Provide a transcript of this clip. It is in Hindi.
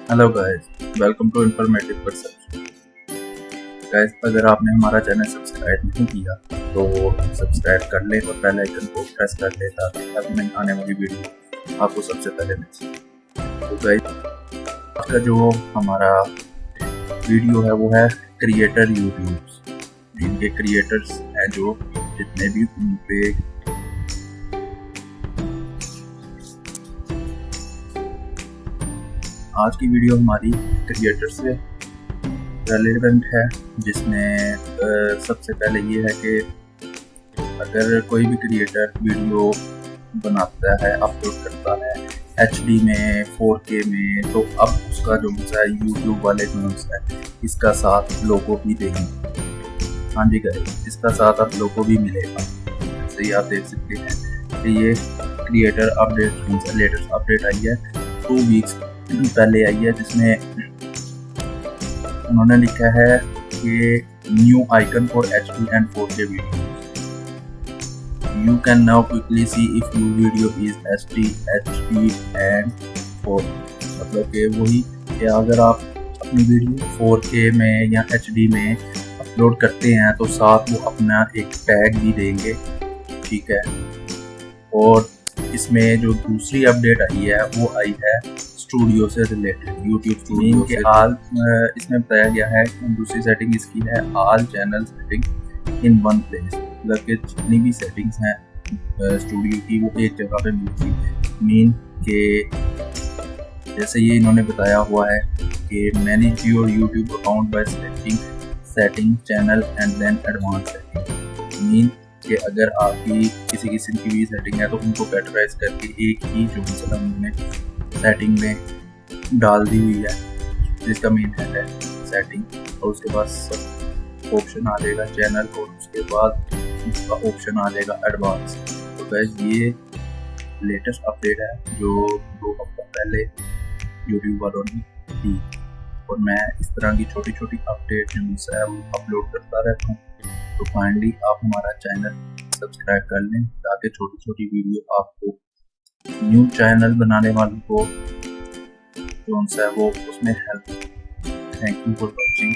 Hello guys, welcome to informative perception. Guys, अगर आपने हमारा चैनल सब्सक्राइब नहीं किया तो सब्सक्राइब कर ले और बेल आइकन को प्रेस कर ले ताकि हर नई आने वाली वीडियो आपको सबसे पहले मिल सके। तो गाइस, आज का जो हमारा वीडियो है वो है क्रिएटर यूट्यूब। जिनके क्रिएटर्स हैं जो जितने भी उन पे आज की वीडियो हमारी क्रिएटर से रेलेवेंट है, जिसमें सबसे पहले ये है कि अगर कोई भी क्रिएटर वीडियो बनाता है, अपलोड करता है HD में 4K में, तो अब उसका जो है यूट्यूब वाले जो है इसका साथ लोगो भी देंगे। हाँ जी गाइस, इसका साथ अब लोगो भी मिलेगा। जैसे ही आप देख सकते हैं कि ये क्रिएटर अपडेट लेटेस्ट अपडेट आई है 2 वीक्स पहले आई है, जिसमें उन्होंने लिखा है कि new icon for HD and 4K video. You can now quickly see if your video is HD and 4। मतलब कि वही कि अगर आप अपनी वीडियो 4K में या HD में अपलोड करते हैं तो साथ वो अपना एक टैग भी देंगे, ठीक है। और इसमें जो दूसरी अपडेट आई है वो आई है स्टूडियो से रिलेटेड, यूट्यूब स्टूडियो के हाल इसमें बताया गया है। दूसरी सेटिंग इसकी है all channel setting in one place. मतलब कि जितनी भी सेटिंग्स हैं स्टूडियो की वो एक जगह पे मिलती है। मीन के जैसे ये इन्होंने बताया हुआ है कि manage your YouTube account by selecting setting channel and then advance setting. Mean कि अगर आपकी किसी किस्म की भी सेटिंग है तो उनको कैटेगराइज करके एक ही जो मतलब उन्होंने सेटिंग में डाल दी हुई है, जिसका मेन है सेटिंग, और उसके बाद ऑप्शन आ जाएगा चैनल और उसके बाद उसका ऑप्शन आ जाएगा एडवांस। तो गाइस, ये लेटेस्ट अपडेट है जो 2 हफ्ता पहले यूट्यूब वालों ने दी, और मैं इस तरह की छोटी छोटी अपडेट न्यूज़ है वो अपलोड करता रहता हूँ। तो फाइनली आप हमारा चैनल सब्सक्राइब कर लें ताकि छोटी छोटी वीडियो आपको न्यू चैनल बनाने वालों को जो है वो उसमें help. Thank you for watching.